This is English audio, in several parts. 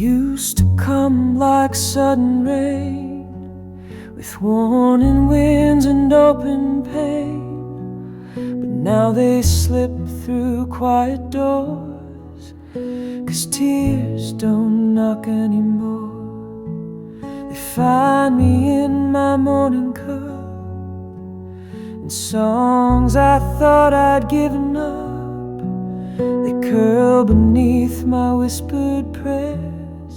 used to come like sudden rain, with warning winds and open pain. But now they slip through quiet doors, 'cause tears don't knock anymore. They find me in my morning cup, and songs I thought I'd given up, they curl beneath my whispered prayers,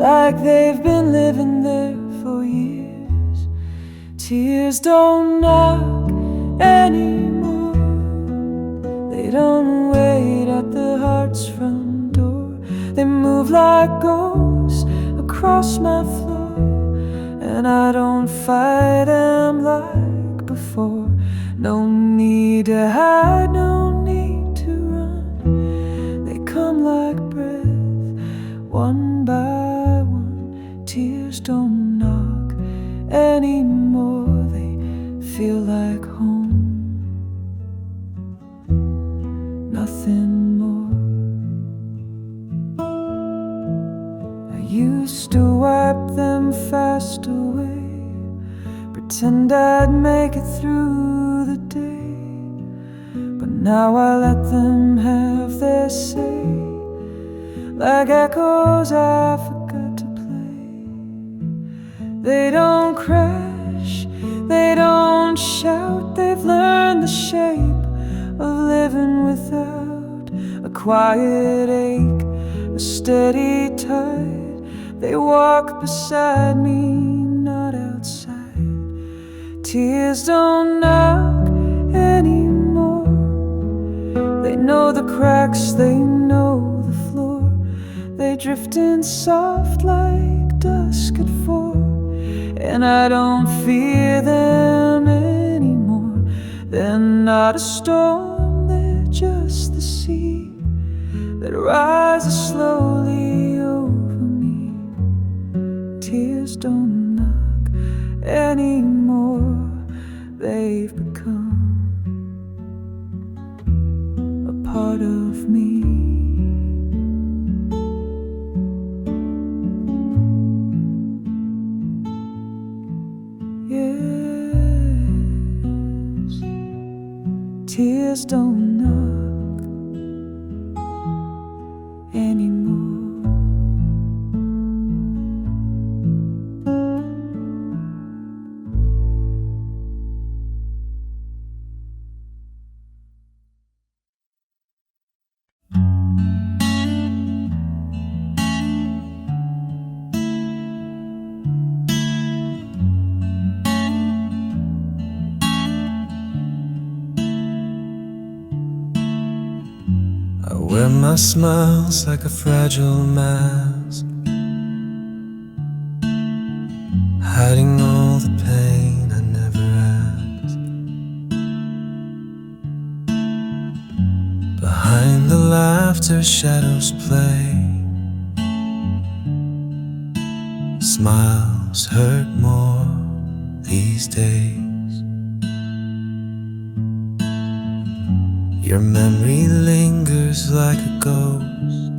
like they've been living there for years. Tears don't knock anymore, they don't wait at the heart's front door. They move like ghosts across my floor, and I don't fight them like before. No need to hide, no need to run. They come like breath, one by one. Tears don't knock anymore, they feel like home, nothing more. I used to wipe them fast away, pretend I'd make it through the day. But now I let them have their say, like echoes I forgot to play. They don't crash, they don't shout, they've learned the shape of living without a quiet ache, a steady tide. They walk beside me, not outside. Tears don't knock anymore, they know the cracks, they know the floor. They drift in soft like dusk at 4, and I don't fear them anymore. They're not a storm, they're just the sea that rises slowly over me. Tears don't knock anymore, they've become a part of me. Yes, tears don't knock anymore. I wear my smiles like a fragile mask, hiding all the pain I never asked. Behind the laughter, shadows play. Smiles hurt more these days. Your memory lingers like a ghost,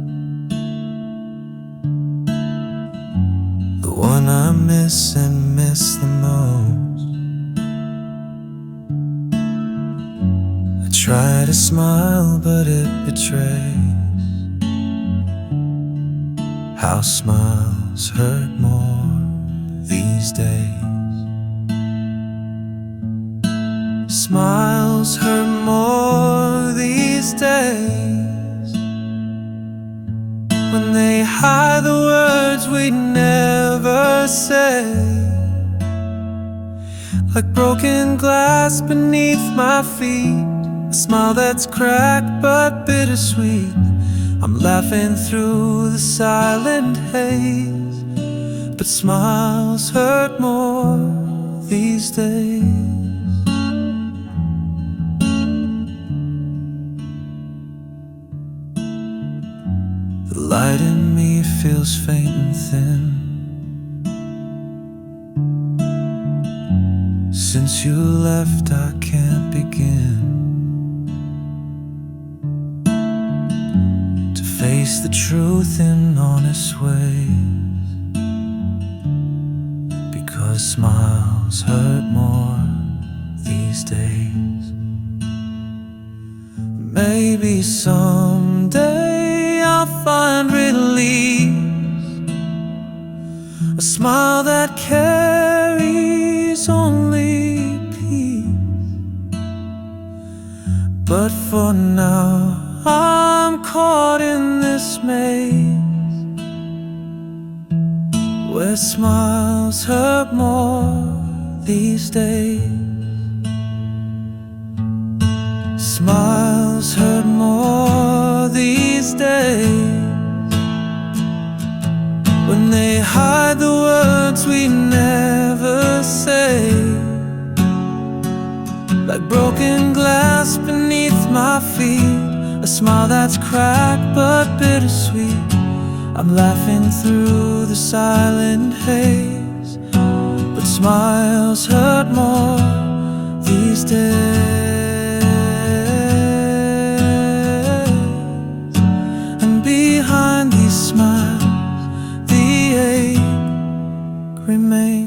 the one I miss and miss the most. I try to smile, but it betrays how smiles hurt more these days. Smiles hurt more these days, when they hide the words we never say, like broken glass beneath my feet. A smile that's cracked but bittersweet. I'm laughing through the silent haze, but smiles hurt more these days. The light in me feels faint and thin. Since you left, I can't begin face the truth in honest ways, because smiles hurt more these days. Maybe someday I'll find relief, a smile that carries only peace. But for now, I'm caught in this maze, where smiles hurt more these days. Smiles hurt more these days, when they hide the words we never say, like broken glass beneath my feet. A smile that's cracked but bittersweet. I'm laughing through the silent haze, but smiles hurt more these days. And behind these smiles, the ache remains.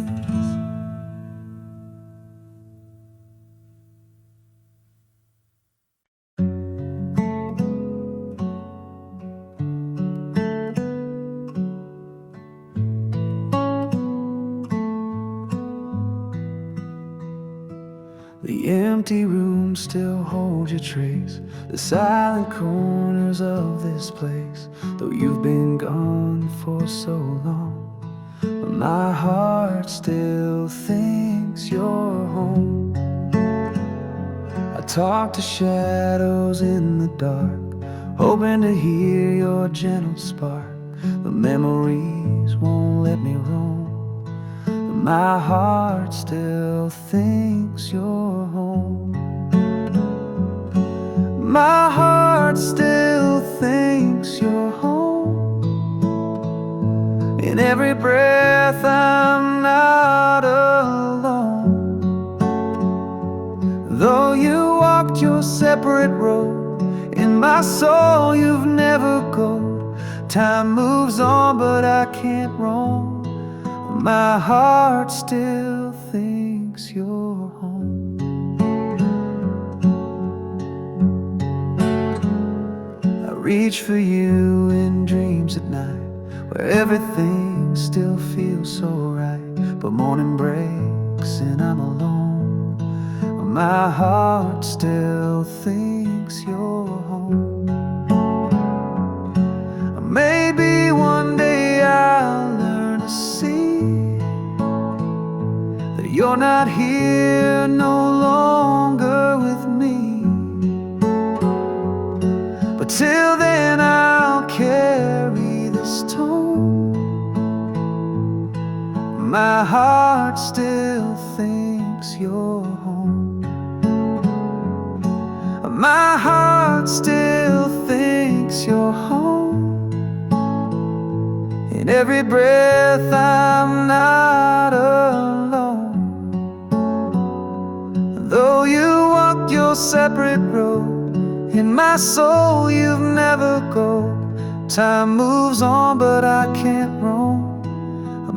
The empty rooms still hold your trace, the silent corners of this place. Though you've been gone for so long, my heart still thinks you're home. I talk to shadows in the dark, hoping to hear your gentle spark. The memories won't let me roam, my heart still thinks you're home. My heart still thinks you're home. In every breath I'm not alone. Though you walked your separate road, in my soul you've never gone. Time moves on but I can't roam. My heart still thinks you're home. I reach for you in dreams at night, where everything still feels so right. But morning breaks and I'm alone. My heart still thinks you're home. Maybe one day I'll learn to see that you're not here no longer with me. But till then I'll carry this tone. My heart still thinks you're home. My heart still thinks you're home. In every breath I'm not alone. Though you walked your separate road, in my soul you've never gone. Time moves on but I can't roam.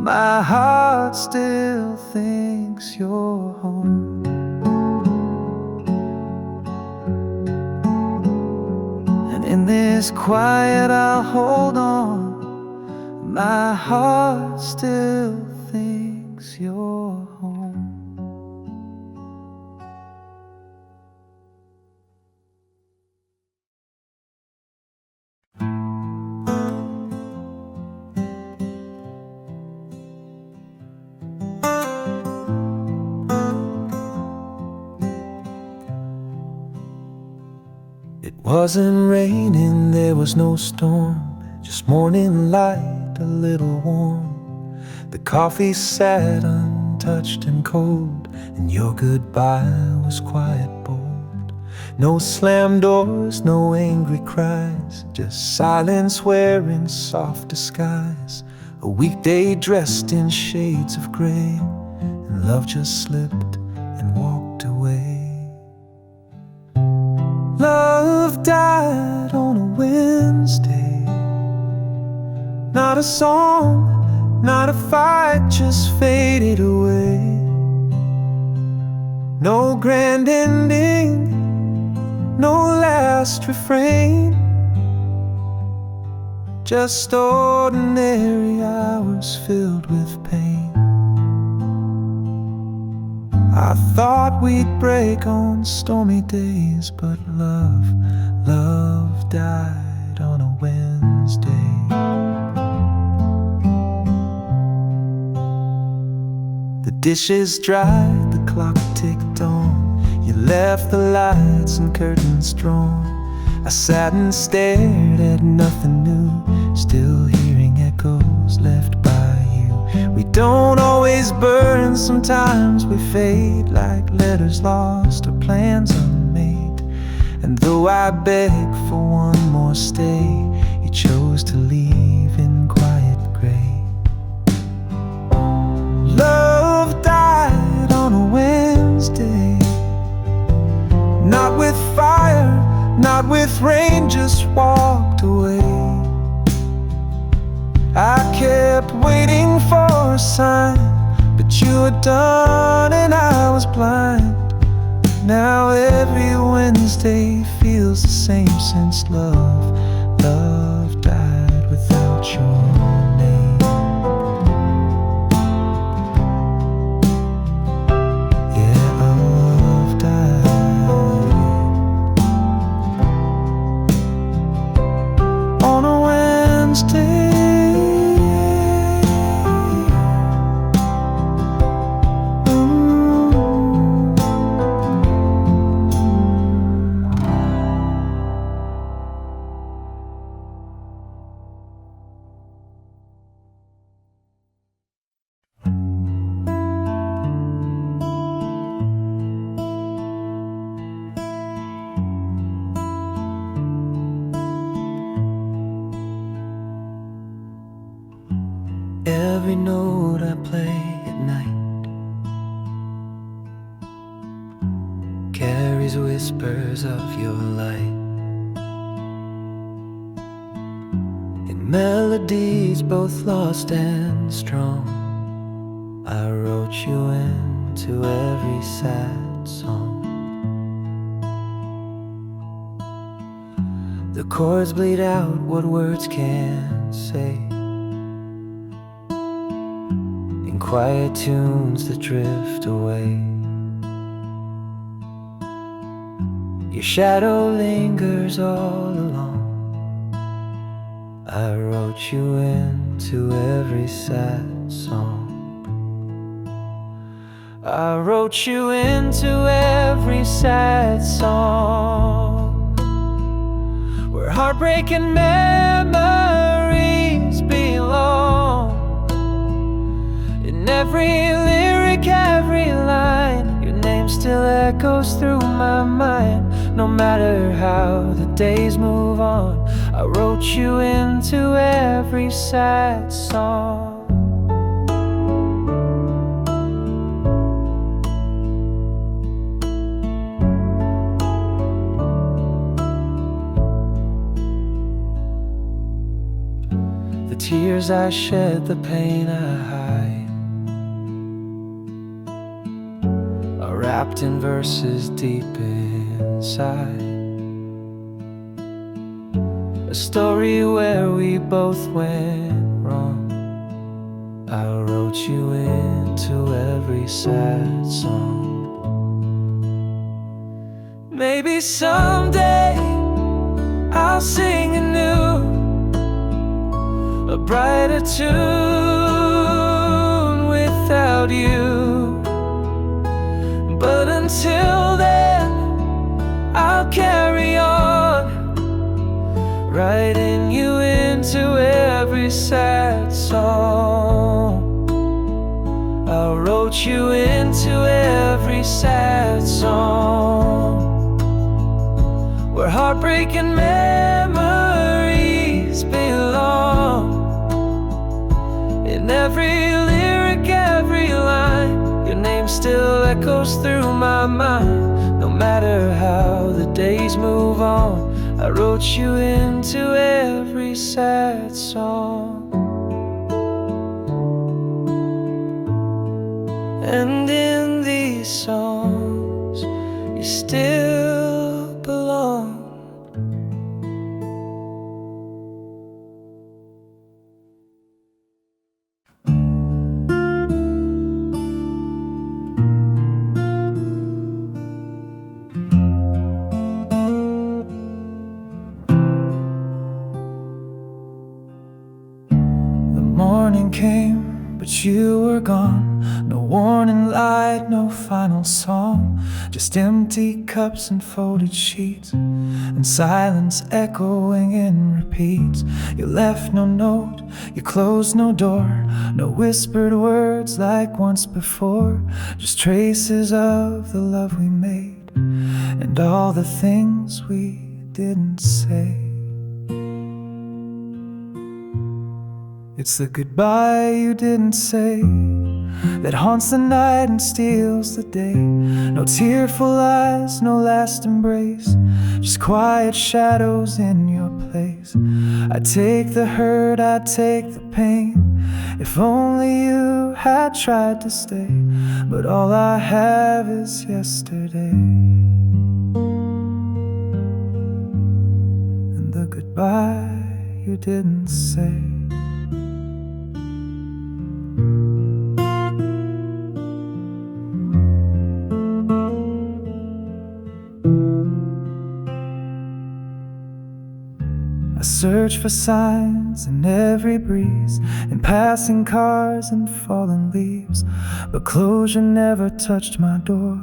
My heart still thinks you're home. And in this quiet I'll hold on. My heart still thinks you're home. It wasn't raining, there was no storm, just morning light, a little warm. The coffee sat untouched and cold, and your goodbye was quiet, bold. No slammed doors, no angry cries, just silence wearing soft disguise. A weekday dressed in shades of gray, and love just slipped and walked away. Love died on a Wednesday, Not a song, not a fight, just faded away. No grand ending, no last refrain, just ordinary hours filled with pain. I thought we'd break on stormy days, but love died on a Wednesday. The dishes dried, the clock ticked on. You left the lights and curtains drawn. I sat and stared at nothing new, still hearing echoes left by you. We don't always burn, sometimes we fade, like letters lost or plans unmade. And though I begged for one more stay, you chose to leave in quiet gray. Love died on a Wednesday, not with fire, not with rain, just walked away. I kept waiting for a sign, but you were done and I was blind. Now every Wednesday feels the same since love died without your name. Yeah, love died on a Wednesday. Every note I play at night carries whispers of your light. In melodies both lost and strong, I wrote you into every sad song. The chords bleed out what words can't say, in quiet tunes that drift away. Your shadow lingers all along, I wrote you into every sad song. I wrote you into every sad song, where heartbreaking memories belong. In every lyric, every line, your name still echoes through my mind. No matter how the days move on, I wrote you into every sad song. The tears I shed, the pain I hide, are wrapped in verses deep inside. A story where we both went wrong, I wrote you into every sad song. Maybe someday I'll sing anew, a brighter tune without you. But until then, I'll carry on, writing you into every sad song. I wrote you into every sad song, where heartbreaking memories belong. In every lyric, every line, your name still echoes through my mind. No matter how the days move on, I wrote you into every sad song. And in these songs you still belong. Morning came, but you were gone. No warning light, no final song. Just empty cups and folded sheets, and silence echoing in repeats. You left no note, you closed no door, no whispered words like once before. Just traces of the love we made, and all the things we didn't say. It's the goodbye you didn't say that haunts the night and steals the day. No tearful eyes, no last embrace, just quiet shadows in your place. I take the hurt, I take the pain. If only you had tried to stay, but all I have is yesterday. And the goodbye you didn't say. I search for signs in every breeze, in passing cars and fallen leaves, but closure never touched my door.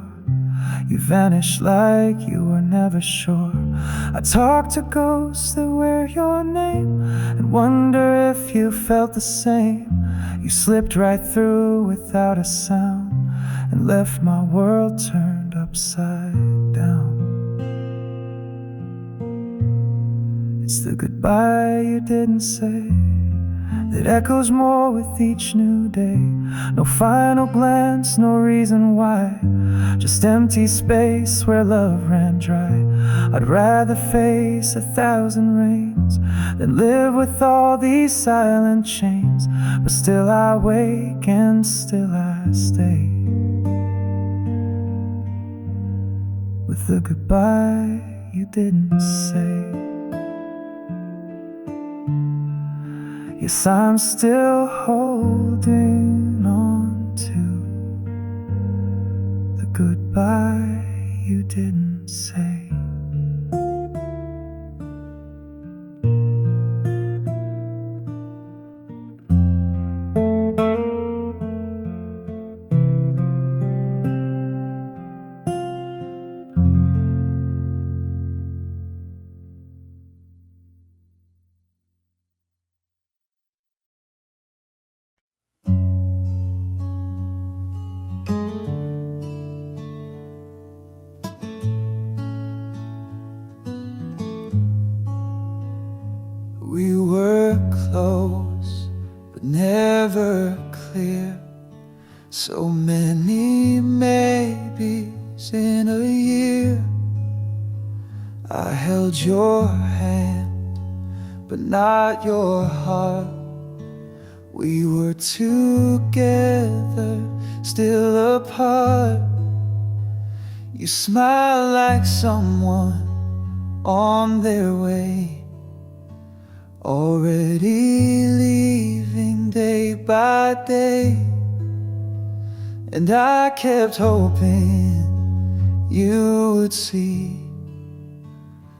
You vanished like you were never sure. I talk to ghosts that wear your name and wonder if you felt the same. You slipped right through without a sound and left my world turned upside down. It's the goodbye you didn't say that echoes more with each new day. No final glance, no reason why, just empty space where love ran dry. I'd rather face 1,000 rains than live with all these silent chains, but still I wake and still I stay with the goodbye you didn't say. Yes, I'm still holding on to the goodbye you didn't say. We were close, but never clear. So many maybes in a year. I held your hand, but not your heart. We were together, still apart. You smile like someone on their way, already leaving day by day. And I kept hoping you would see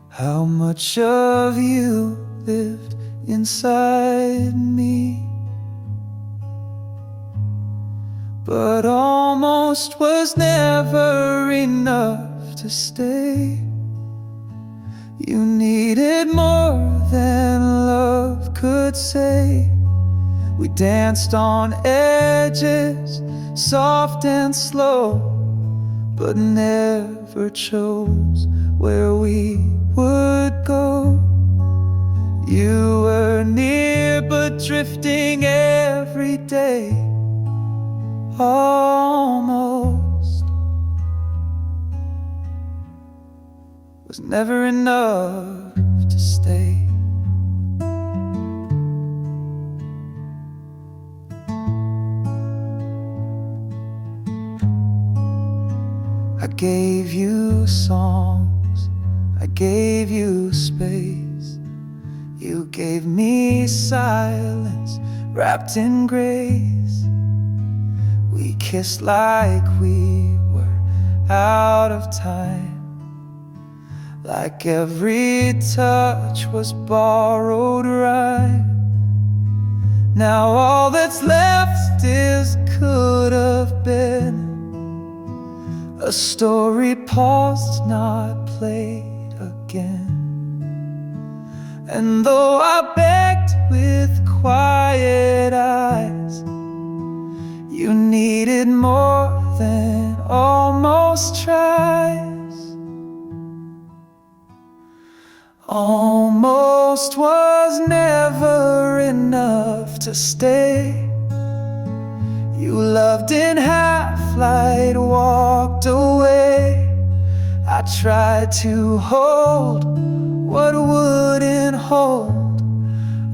how much of you lived inside me. But almost was never enough to stay. You needed more than love could say. We danced on edges, soft and slow, but never chose where we would go. You were near but drifting every day, almost was never enough to stay. gave you songs, I gave you space. You gave me silence wrapped in grace. We kissed like we were out of time, like every touch was borrowed rhyme. Now all that's left is could have been, a story paused, not played again. And though I begged with quiet eyes, you needed more than almost tries. Almost was never enough to stay. You loved in half-light, walked away. I tried to hold what wouldn't hold,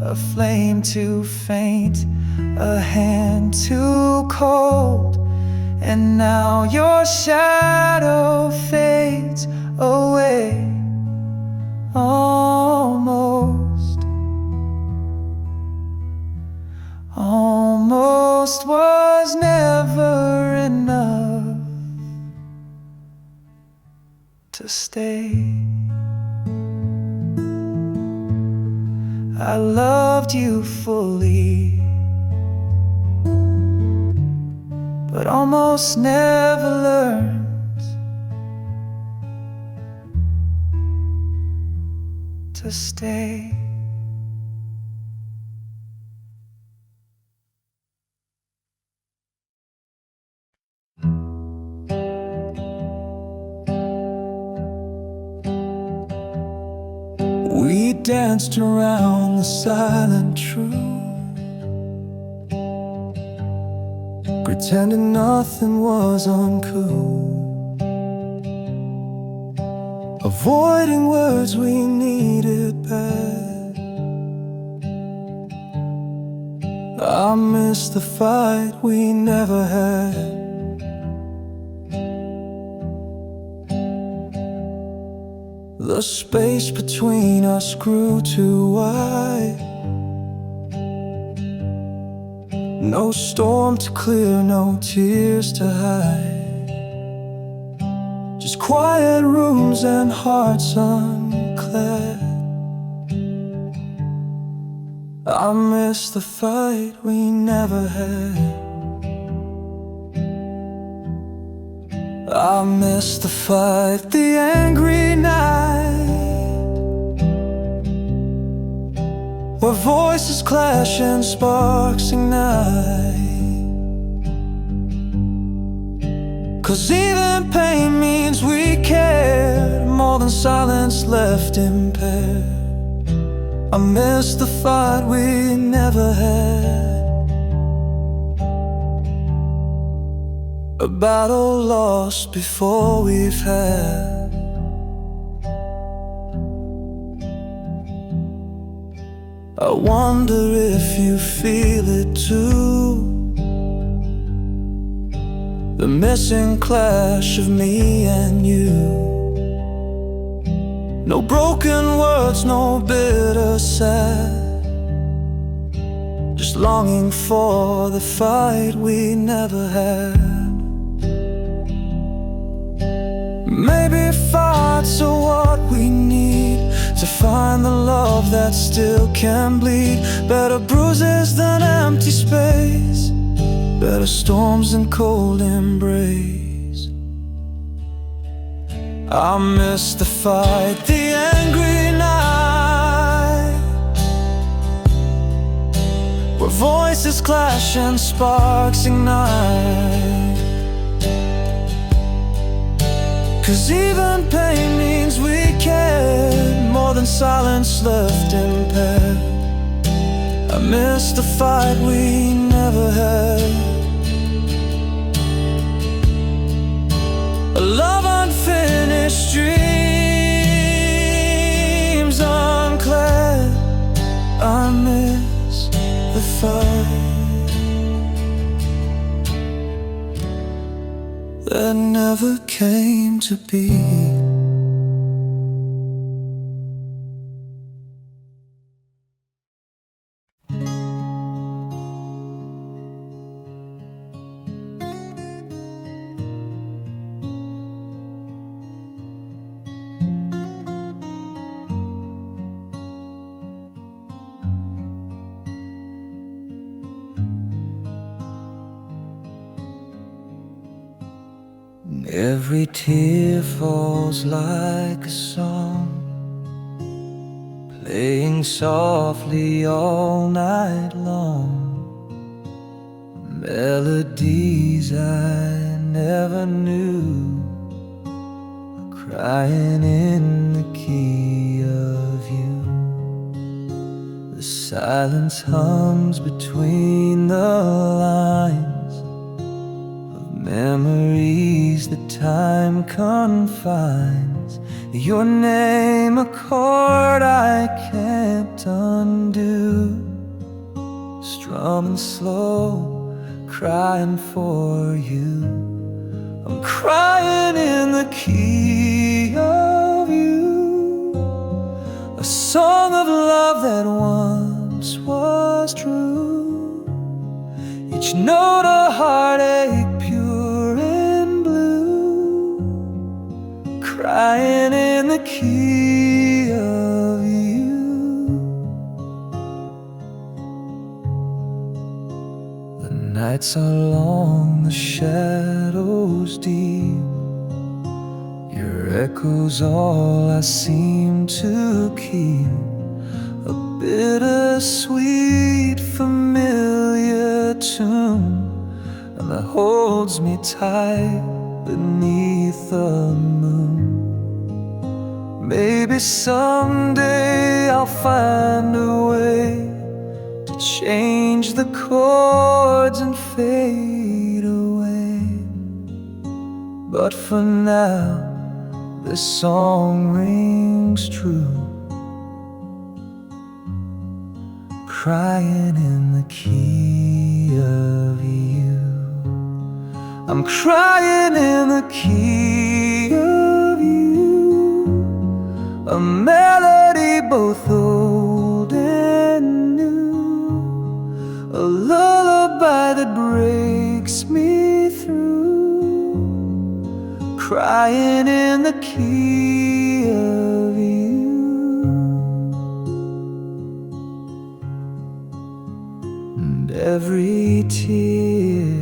a flame too faint, a hand too cold. And now your shadow fades away. Almost, almost was never enough to stay. I loved you fully, but almost never learned to stay. We danced around the silent truth, pretending nothing was uncool, avoiding words we needed back. I miss the fight we never had. The space between us grew too wide. No storm to clear, no tears to hide. Just quiet rooms and hearts unclad. I miss the fight we never had. I miss the fight, the angry night, where voices clash and sparks ignite. 'Cause even pain means we cared more than silence left impaired. I miss the fight we never had. A battle lost before we've had. I wonder if you feel it too, the missing clash of me and you. No broken words, no bitter sad, just longing for the fight we never had. Maybe fights are what we need to find the love that still can bleed. Better bruises than empty space, better storms than cold embrace. I miss the fight, the angry night, where voices clash and sparks ignite. 'Cause even pain means we cared more than silence left impaired. I miss the fight we never had. A love unfinished, dreams unclad. I miss the fight, that never came to be. Every tear falls like a song, playing softly all night long. Melodies I never knew, crying in the key of you. The silence hums between the lines, memories that time confines. Your name, a chord I can't undo, strumming slow, crying for you. I'm crying in the key of you, a song of love that once was true. Each note a heartache, crying in the key of you. The nights are long, the shadows deep, your echo's all I seem to keep. A bittersweet familiar tune, and that holds me tight beneath the moon. Maybe someday I'll find a way to change the chords and fade away, but for now this song rings true, crying in the key of you. I'm crying in the key of you, a melody both old and new, a lullaby that breaks me through, crying in the key of you. And every tear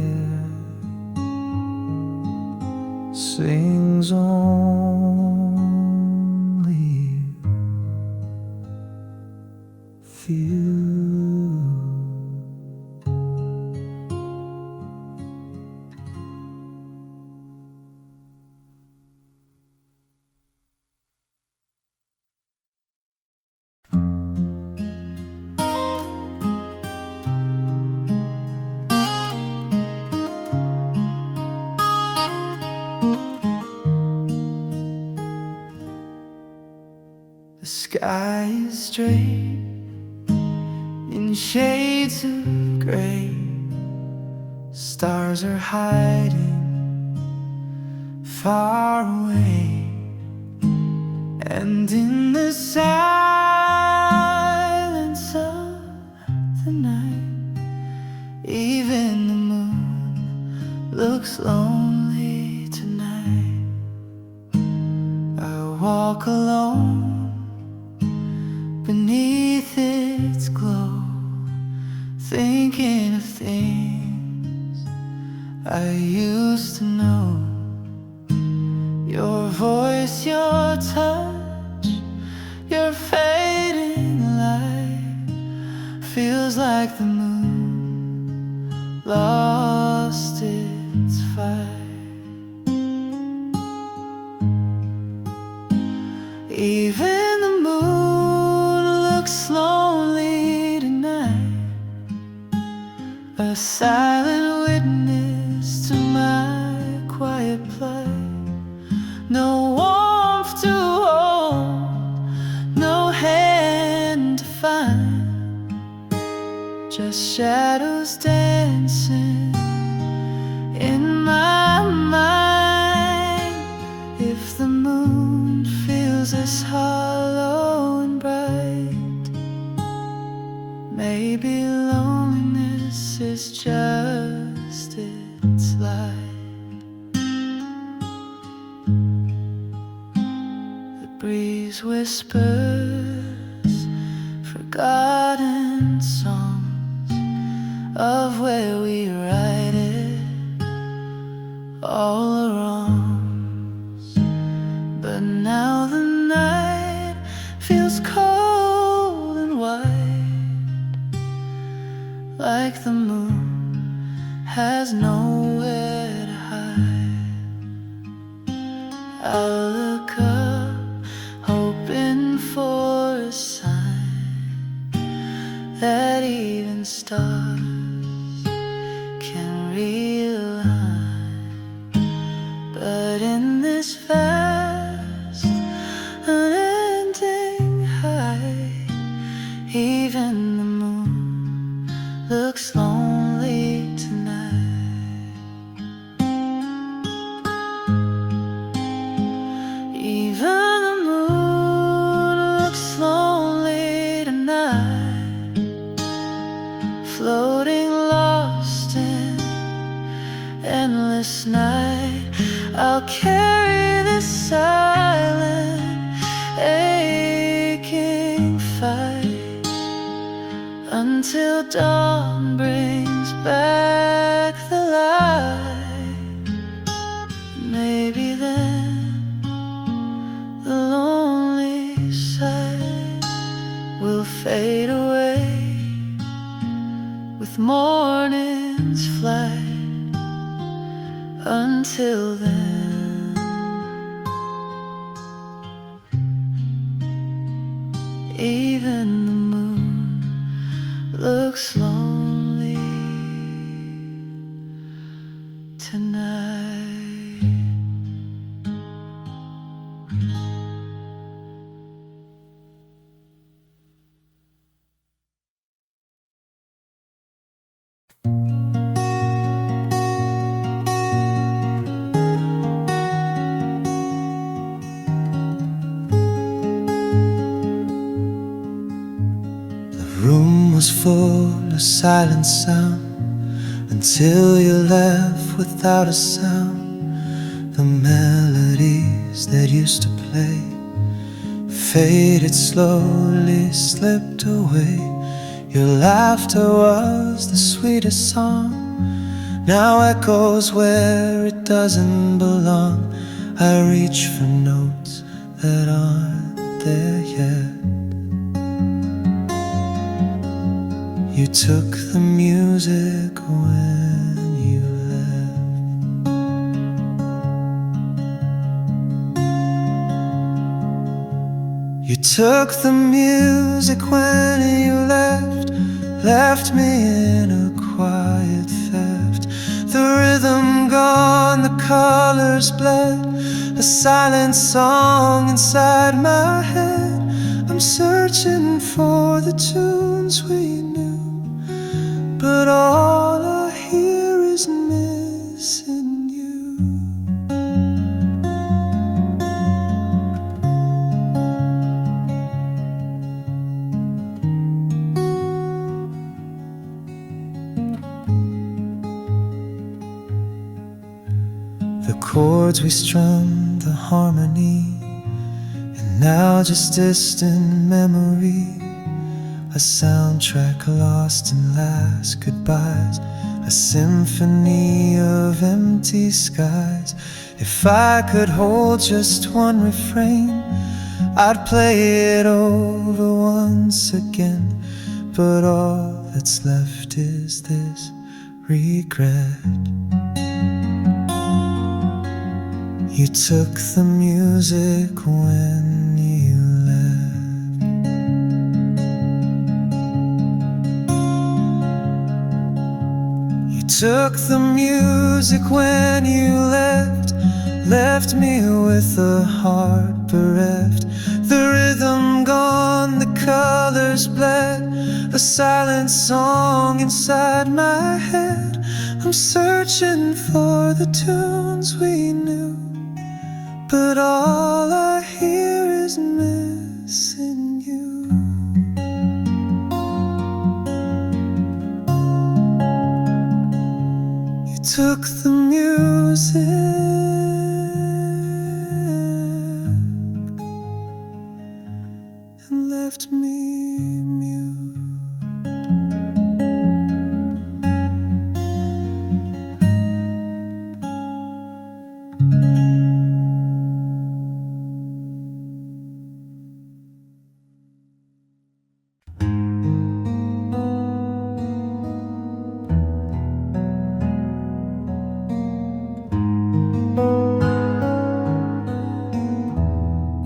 sings only few. The sky is straight in shades of gray. Stars are hiding far away, and in the silence of the night, even the moon looks lonely tonight. I walk alone beneath its glow, thinking of things I used to know. Your voice, your touch, your fading light feels like the moon lost its fight. Even the moon looks lonely tonight, a silent witness to my quiet plight. No warmth to hold, no hand to find, just shadows dancing in my mind. feels this hollow and bright. Maybe loneliness is just its light. The breeze whispers forgotten songs of where we ride it, all the wrongs. But now the night feels cold and white, like the moon has nowhere to hide. I look up, hoping for a sign that even stars can realign. But in this vast, unending height, even the moon looks lonely tonight. Even the moon looks lonely tonight, floating lost in endless night. I'll carry this silent, aching fight until dawn brings back the light. Maybe then the lonely side will fade away with morning's flight. Until then, even the moon looks lonely tonight. The room was full of silent sound until you left without a sound. The melodies that used to play faded slowly, slipped away. Your laughter was the sweetest song, now echoes where it doesn't belong. I reach for notes that aren't there yet. You took the music when you left. You took the music when you left me in a quiet theft. The rhythm gone, the colors bled, a silent song inside my head. I'm searching for the tunes we knew, but all I hear is missing you. The chords we strummed, the harmony, and now just distant memory. A soundtrack lost in last goodbyes, a symphony of empty skies. If I could hold just one refrain, I'd play it over once again. But all that's left is this regret. You took the music when you left. You took the music when you left me with a heart bereft. The rhythm gone, the colors bled, a silent song inside my head. I'm searching for the tunes we knew, but all I hear is missing you. You took the music and left me mute.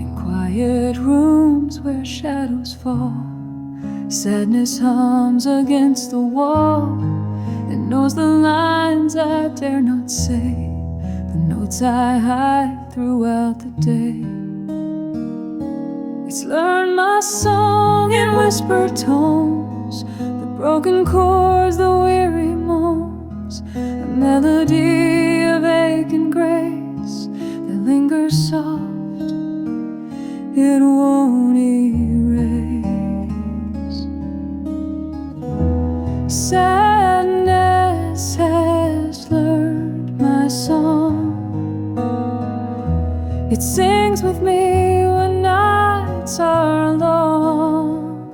In quiet rooms where shadows fall, sadness hums against the wall. It knows the lines I dare not say, the notes I hide throughout the day. It's learned my song in whispered tones, the broken chords, the weary moans, a melody of ache and grace that lingers soft, it won't erase. Sadness has learned my song. It sings with me when nights are long.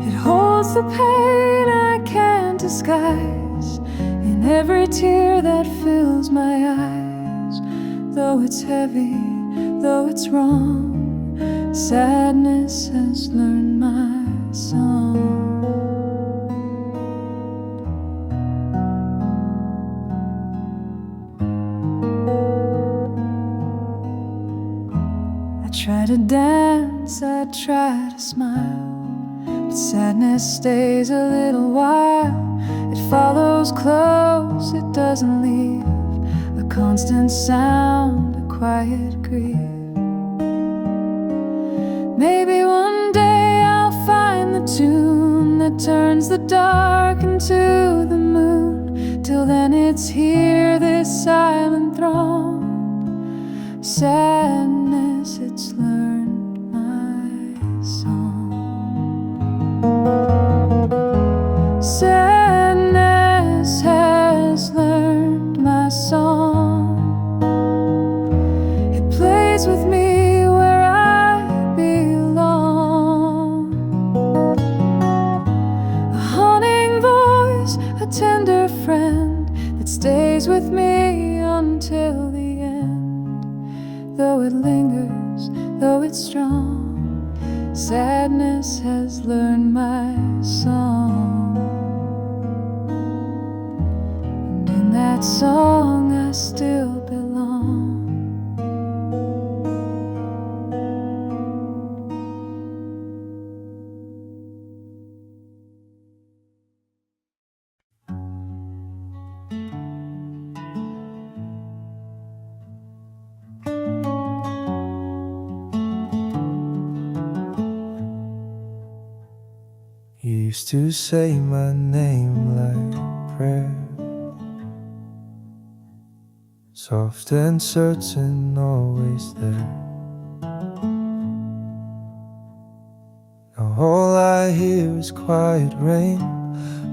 It holds the pain I can't disguise in every tear that fills my eyes. Though it's heavy, though it's wrong, sadness has learned my song. I try to dance, I try to smile, but sadness stays a little while. It follows close, it doesn't leave, a constant sound, a quiet grief. Maybe one day I'll find the tune that turns the dark into the moon. Till then it's here, this silent throng. Sadness, it's learned my song. Sadness has learned my song. It plays with me where I belong. A haunting voice, a tender friend that stays with me until the end. Though it lingers, though it's strong, sadness has learned my song. And in that song I still belong. You used to say my name like prayer, soft and certain, always there. Now all I hear is quiet rain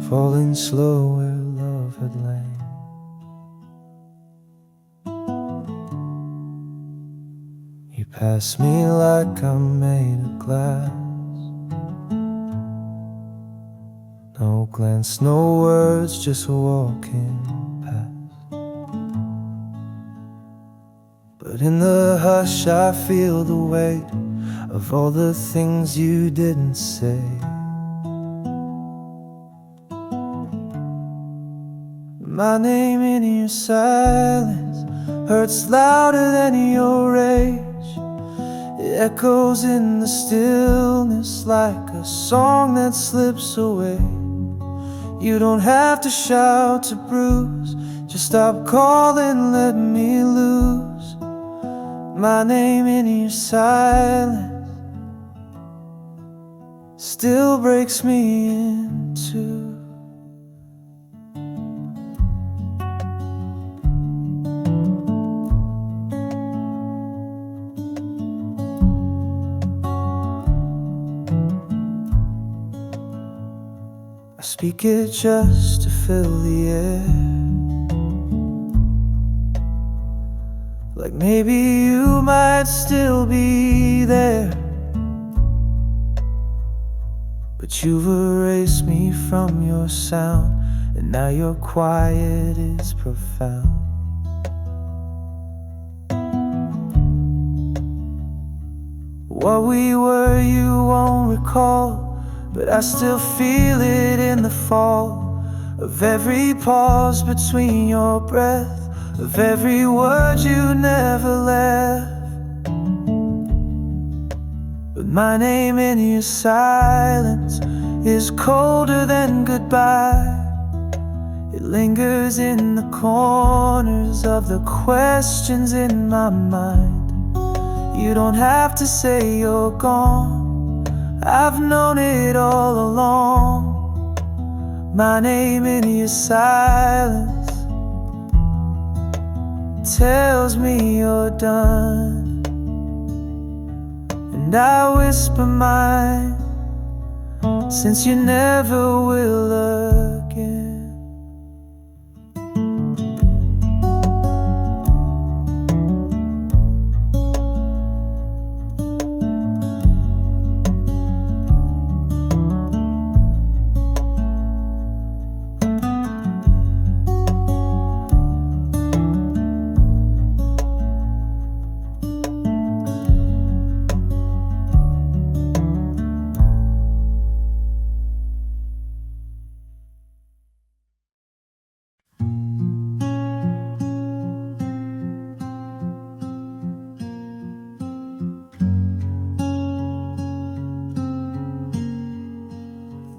falling slow where love had lain. You pass me like I'm made of glass. No glance, no words, just walking past. But in the hush I feel the weight of all the things you didn't say. My name in your silence hurts louder than your rage. It echoes in the stillness like a song that slips away. You don't have to shout to bruise, just stop calling, let me lose my name in your silence. Still breaks me in two. speak it just to fill the air. Like maybe you might still be there, but you've erased me from your sound, and now your quiet is profound. What we were you won't recall, but I still feel it in the fall of every pause between your breath, of every word you never left. But my name in your silence is colder than goodbye. It lingers in the corners of the questions in my mind. You don't have to say you're gone, I've known it all along. My name in your silence tells me you're done, and I whisper mine, since you never will again.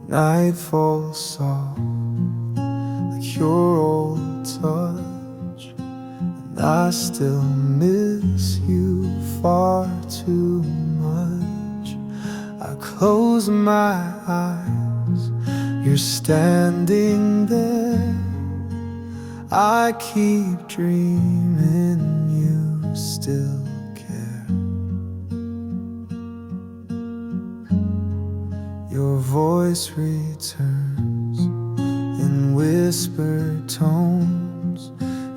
Night falls soft like your old touch, and I still miss you far too much. I close my eyes, you're standing there. I keep dreaming you still care. Your voice returns in whispered tones.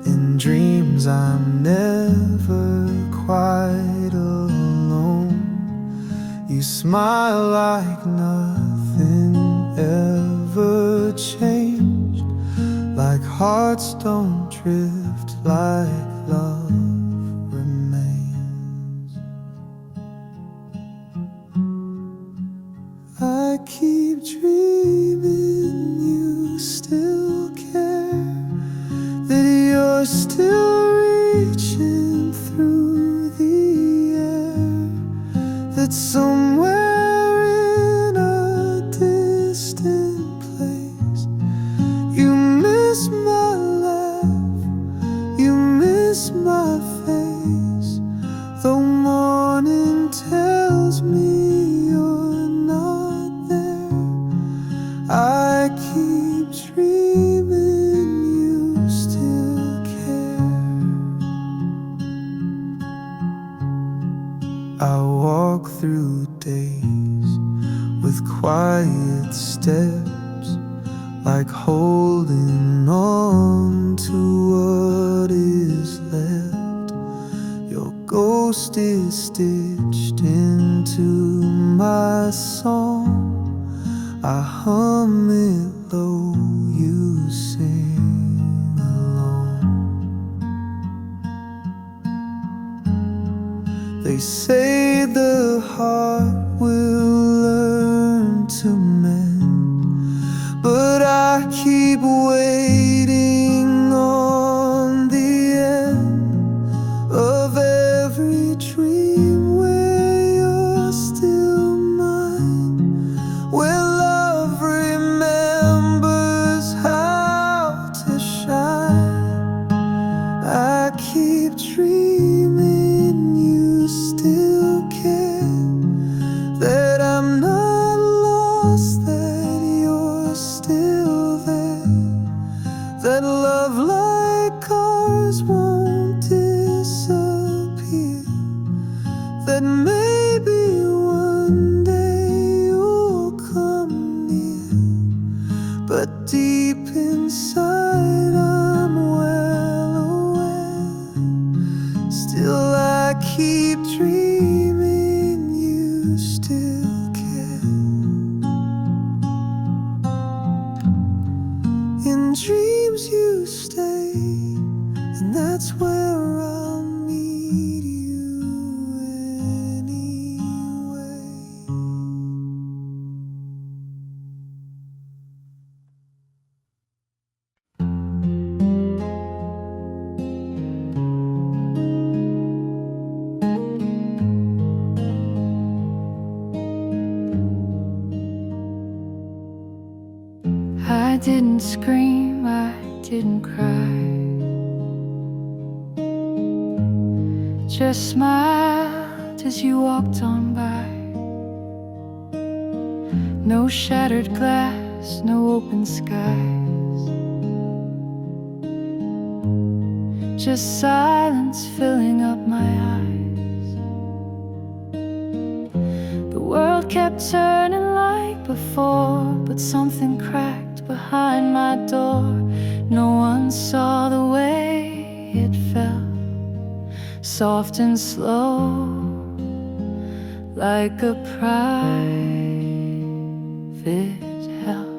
In dreams I'm never quite alone. You smile like nothing ever changed, like hearts don't drift, like love remains. I keep dreaming you still care, that you're still reaching through the air, that somewhere in a distant place you miss my laugh, you miss my face, though morning tells me you're not there. I keep dreaming you still care. I walk through days with quiet steps, like holding on to what is left. Your ghost is stitched into my song. I hum it low, you sing along. They say the heart will learn to mend, but I keep waiting on the end of every dream where you're still mine, where love remembers how to shine. I keep dreaming you still care, that I'm not lost, that you're still there, deep inside I'm well aware. Still I keep dreaming you still care. In dreams you stay, and that's where I'll meet you anyway. I didn't scream, I didn't cry, just smiled as you walked on by. No shattered glass, no open skies, just silence filling up my eyes. The world kept turning like before, but something cracked behind my door. No one saw the way it fell, soft and slow, like a private hell.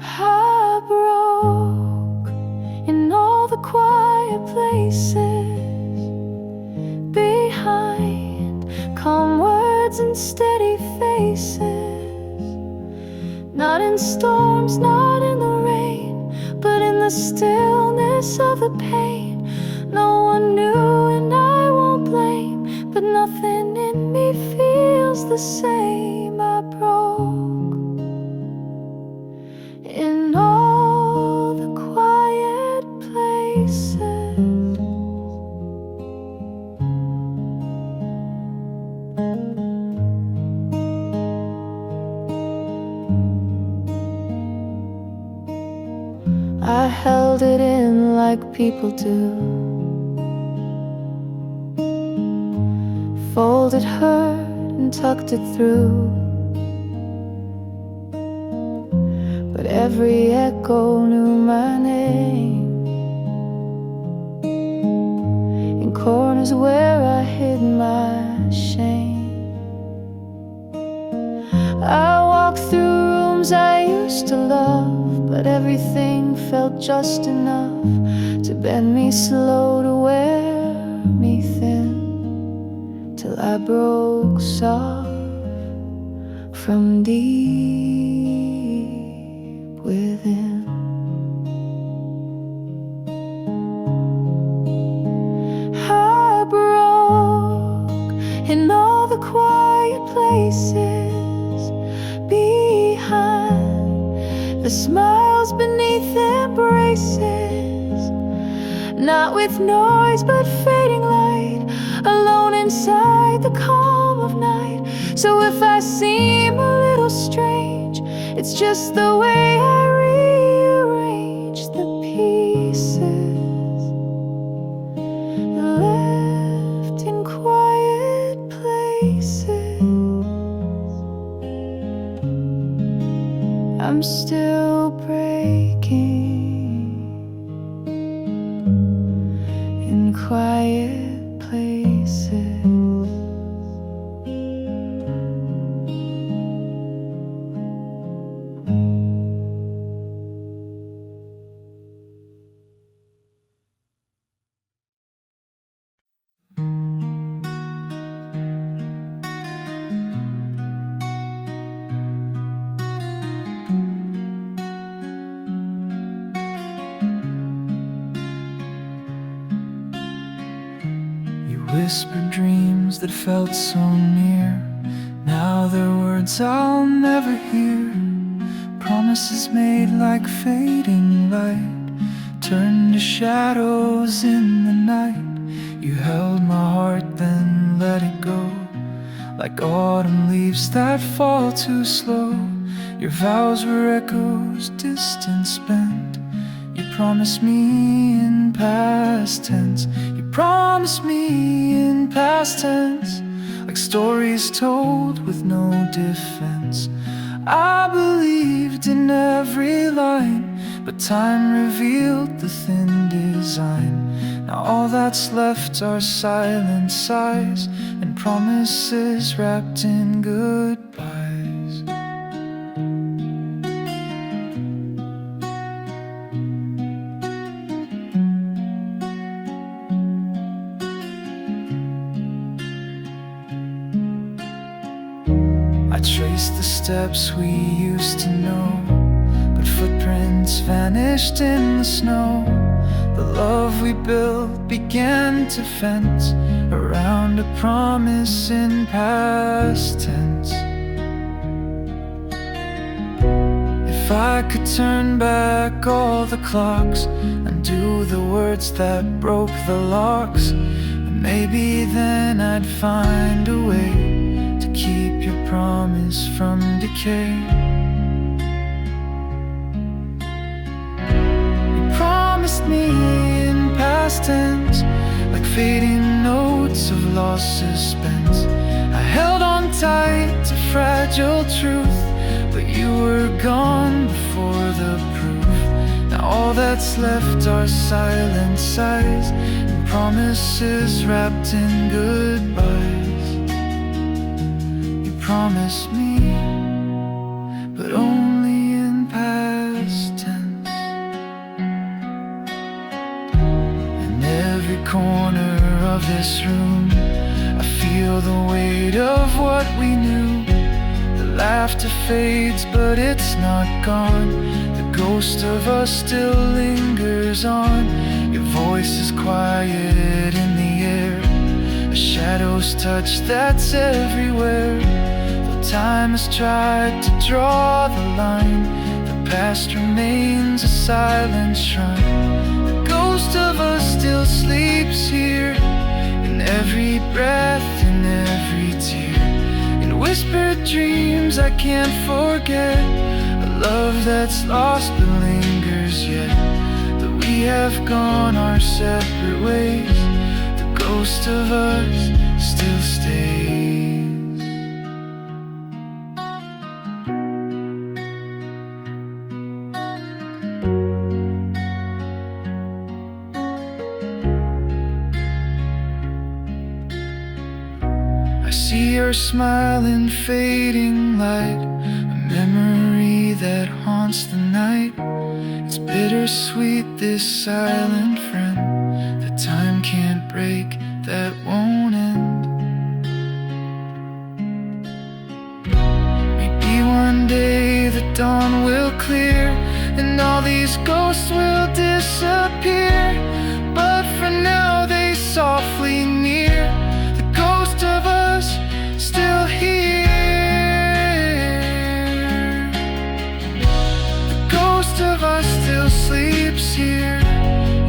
I broke in all the quiet places, behind calm words and steady faces. Not in storms, not in the rain, but in the stillness of the pain. No one knew and I won't blame, but nothing in me feels the same. I broke in all the quiet places. I held it in like people do, folded, hurt, and tucked it through. But every echo knew my name, in corners where I hid my shame. I walked through rooms I used to love, but everything felt just enough to bend me slow, to wear me thin, till I broke soft from deep within. I broke in all the quiet places, behind the smiles beneath embraces. Not with noise but fading light, alone inside the calm of night. So if I seem a little strange, it's just the way I rearrange the pieces left in quiet places. I'm still breaking in quiet places. Whispered dreams that felt so near, now they're words I'll never hear. Promises made like fading light, turned to shadows in the night. You held my heart, then let it go, like autumn leaves that fall too slow. Your vows were echoes, distant, spent. You promised me in past tense. You promised me in past tense. like stories told with no defense. I believed in every line, but time revealed the thin design. Now all that's left are silent sighs and promises wrapped in goodbyes. I traced the steps we used to know, but footprints vanished in the snow. The love we built began to fence around a promise in past tense. If I could turn back all the clocks, undo the words that broke the locks, maybe then I'd find a way to keep your promise from decay. You promised me in past tense, like fading notes of lost suspense. I held on tight to fragile truth, but you were gone before the proof. Now all that's left are silent sighs and promises wrapped in goodbyes. You promised me, but only in past tense. In every corner of this room, I feel the weight of what we knew. The laughter fades, but it's not gone. The ghost of us still lingers on. Your voice is quiet in the air, a shadow's touch that's everywhere. Though time has tried to draw the line, the past remains a silent shrine. The ghost of us still sleeps here, in every breath, in every tear, in whispered dreams I can't forget. A love that's lost but lingers yet. Though we have gone our separate ways, the ghost of us still stays. I see your smile in fading light, a memory that haunts the night. It's bittersweet, this silent friend that time can't break, that won't end. Maybe one day the dawn will clear and all these ghosts will disappear, but for now they softly near. The ghost of us still here. The ghost of us still sleeps here,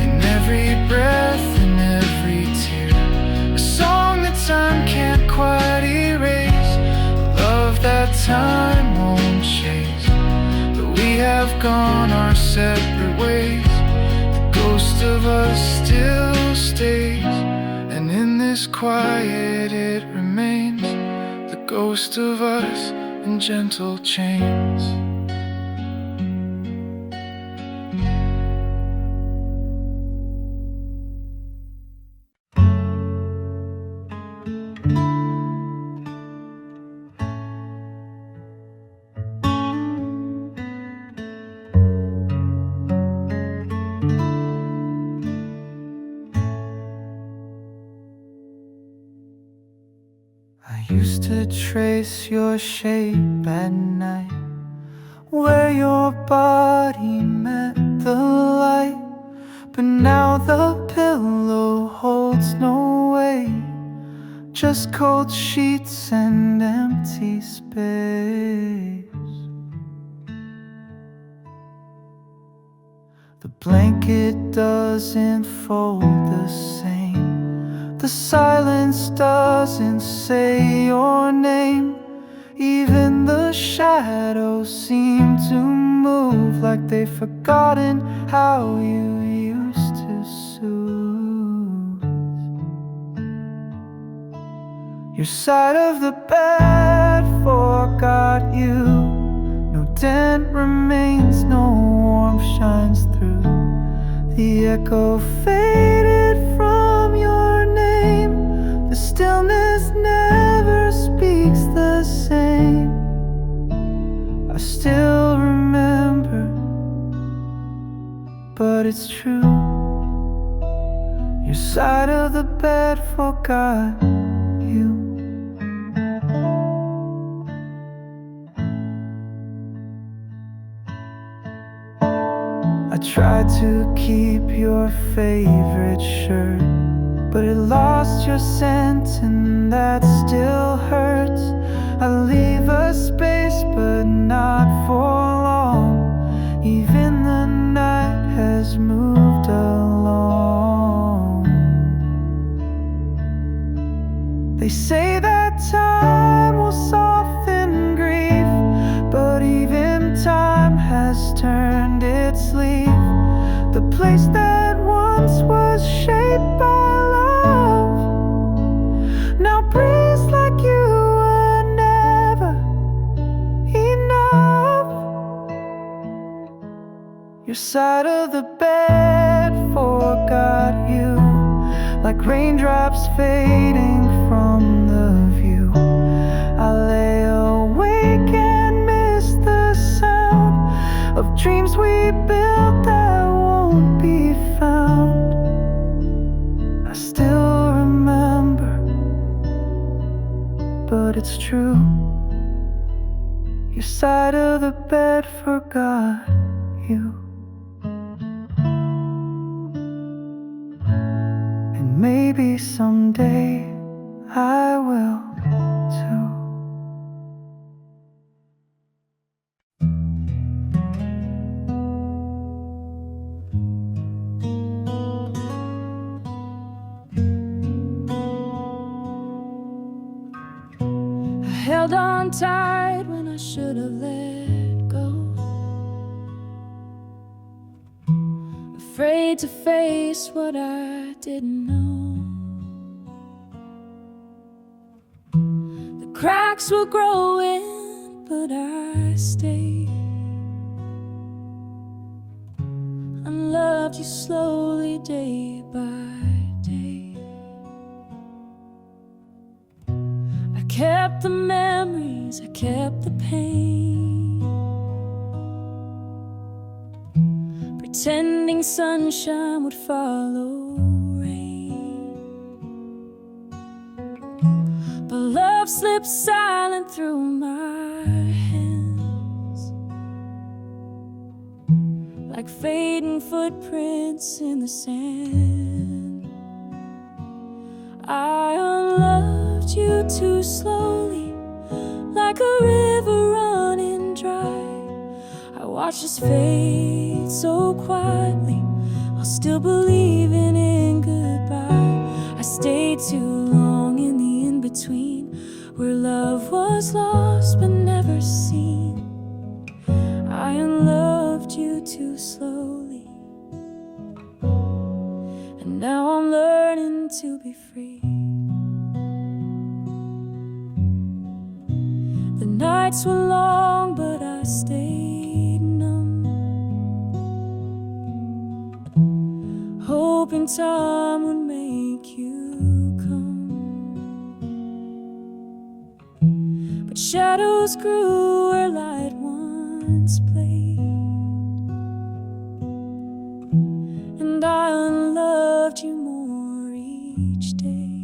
in every breath, in every tear. A song that time can't quite erase, a love that time won't chase. But we have gone our separate ways, the ghost of us still stays. And in this quiet it remains, the ghost of us in gentle chains. I used to trace your shape at night, where your body met the light. But now the pillow holds no weight, just cold sheets and empty space. The blanket doesn't fold the same, the silence doesn't say your name. Even the shadows seem to move like they've forgotten how you used to soothe. Your side of the bed forgot you. No dent remains, no warmth shines through. The echo faded from your name. The stillness never speaks the same. I still remember, but it's true. Your side of the bed forgot you. I tried to keep your favorite shirt, but it lost your scent and that still hurts. I leave a space but not for long. Even the night has moved along. They say that time will soften grief, but even time has turned its leaf. The place that once was shaped by love now breathes like you were never enough. Your side of the bed forgot you, like raindrops fading from the view. I lay awake and miss the sound of dreams we built that won't be found. I still remember, but it's true. Your side of the bed forgot you. And maybe someday I will too. Held on tight when I should have let go. Afraid to face what I didn't know. The cracks were growing, but I stayed. Unloved you slowly day by day. I kept the memories, I kept the pain, pretending sunshine would follow rain. But love slipped silent through my hands, like fading footprints in the sand. I unloved you too slowly, like a river running dry. I watched us fade so quietly, while still believing in goodbye. I stayed too long in the in-between, where love was lost but never seen. I unloved you too slowly, and now I'm learning to be free. The nights were long, but I stayed numb, hoping time would make you come. But shadows grew where light once played, and I unloved you more each day.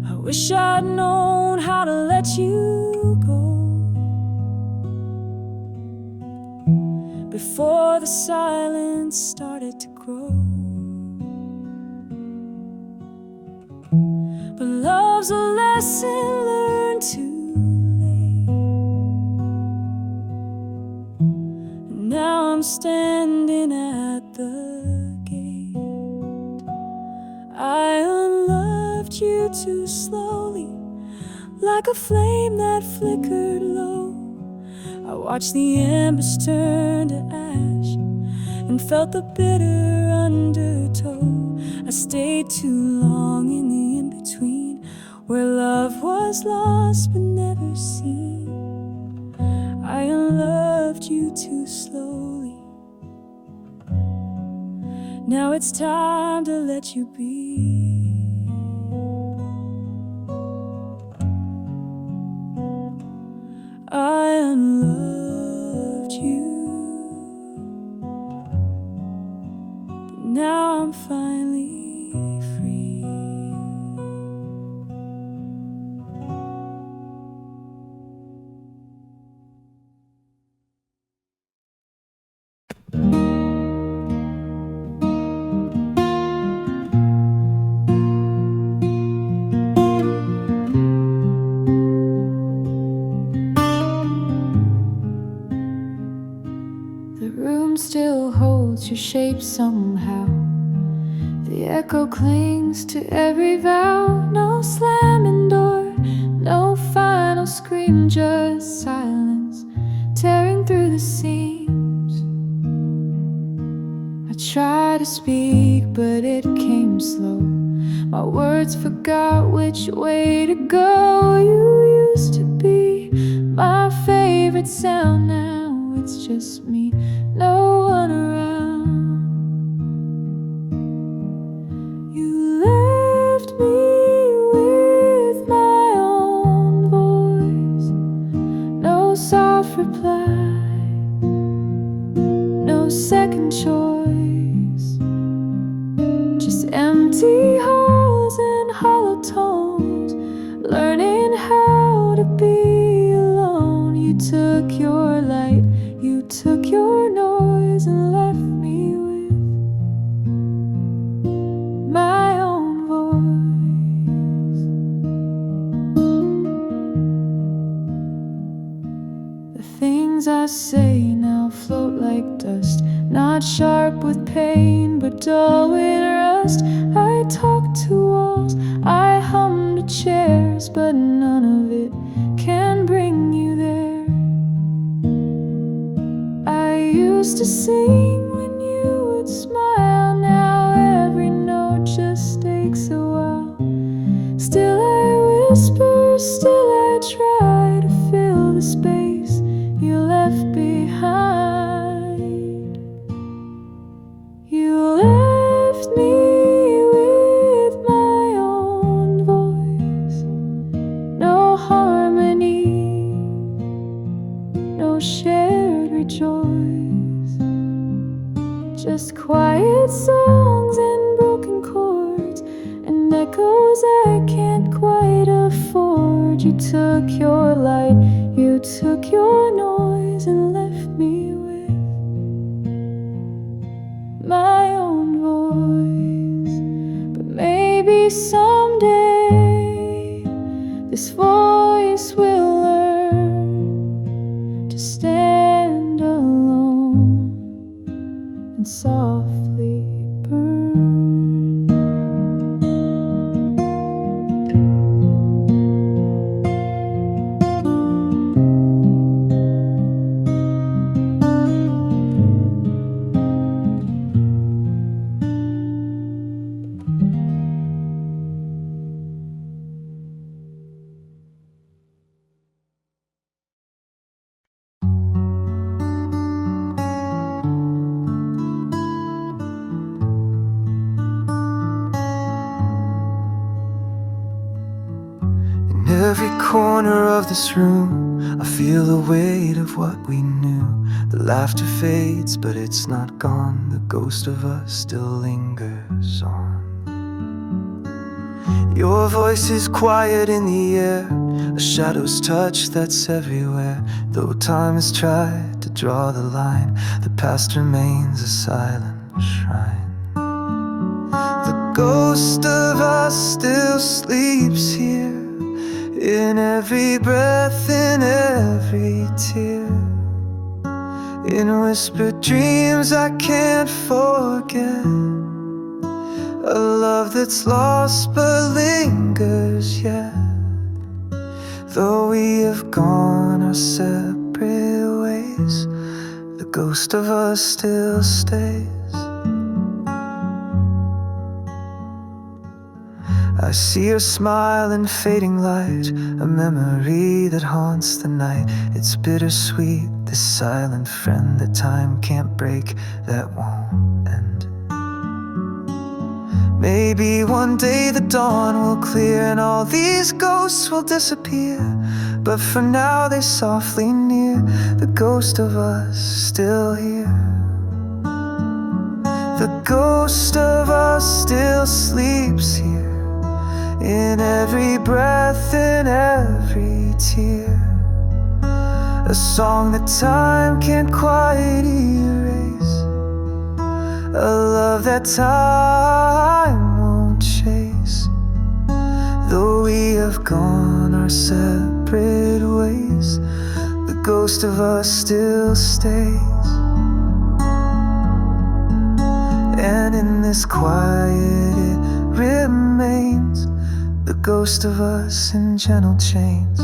I wish I'd known how to let you go before the silence started to grow. But love's a lesson learned too late, and now I'm standing at the gate. I unloved you too slowly, like a flame that flickered low. I watched the embers turn to ash and felt the bitter undertow. I stayed too long in the in-between, where love was lost but never seen. I unloved you too slowly. Now it's time to let you be. I unloved you, but now I'm finally free. The room still holds your shape somehow. The echo clings to every vow. No slamming door, no final scream, just silence tearing through the seams. I tried to speak, but it came slow. My words forgot which way to go. You used to be my favorite sound. Now it's just me, no one around. You left me with my own voice. No soft reply, no second choice. Just empty halls and hollow tones, learning how to be alone. You took your light, you took your noise, and left me with my own voice. The things I say now float like dust, not sharp with pain, but dull with rust. I talk to walls, I hum to chairs, but none of it can bring you there. I used to sing when you would smile. Now every note just takes a while. Still I whisper, still I try to fill the space you left behind. You left me with my own voice. No harmony, no shared rejoice. Just quiet songs and broken chords, and echoes I can't quite afford. You took your light, you took your noise, and left me with my own voice. But maybe someday this voice will learn to stand alone and softly burn. In every corner of this room, I feel the weight of what we knew. The laughter fades, but it's not gone. The ghost of us still lingers on. Your voice is quiet in the air, a shadow's touch that's everywhere. Though time has tried to draw the line, the past remains a silent shrine. The ghost of us still sleeps here, in every breath, in every tear, in whispered dreams I can't forget. A love that's lost but lingers yet. Though we have gone our separate ways, the ghost of us still stays. see your smile in fading light, a memory that haunts the night. It's bittersweet, this silent friend that time can't break, that won't end. Maybe one day the dawn will clear and all these ghosts will disappear, but for now they're softly near, the ghost of us still here. The ghost of us still sleeps here, in every breath, in every tear. A song that time can't quite erase, a love that time won't chase. Though we have gone our separate ways, the ghost of us still stays. And in this quiet it remains, the ghost of us in gentle chains.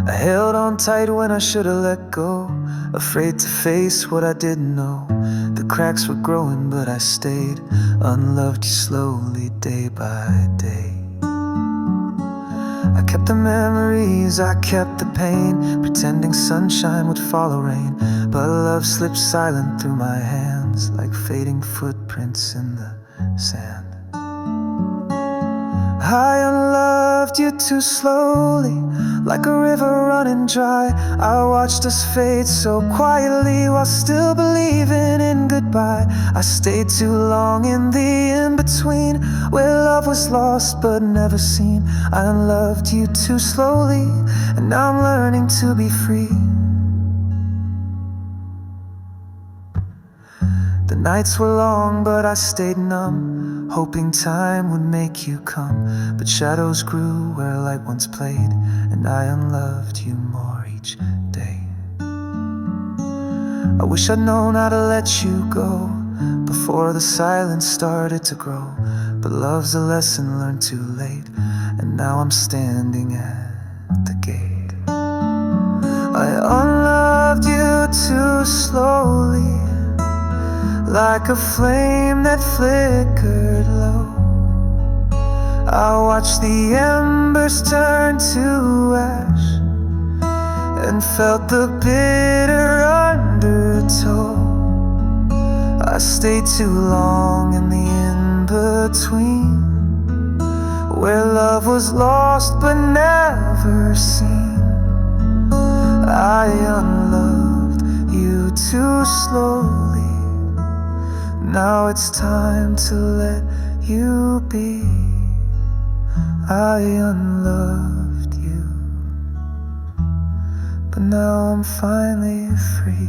I held on tight when I should have let go, afraid to face what I didn't know. The cracks were growing but I stayed, unloved you slowly day by day. I kept the memories, I kept the pain, pretending sunshine would follow rain. But love slipped silent through my hands, like fading footprints in the sand. I unloved you too slowly, like a river running dry. I watched us fade so quietly while still believing in goodbye. I stayed too long in the in-between, where love was lost but never seen. I unloved you too slowly, and now I'm learning to be free. The nights were long but I stayed numb, hoping time would make you come. But shadows grew where light once played, and I unloved you more each day. I wish I'd known how to let you go before the silence started to grow. But love's a lesson learned too late, and now I'm standing at the gate. I unloved you too slowly, like a flame that flickered low. I watched the embers turn to ash, and felt the bitter undertow. I stayed too long in the in-between, where love was lost but never seen. I unloved you too slowly, now it's time to let you be. I unloved you, but now I'm finally free.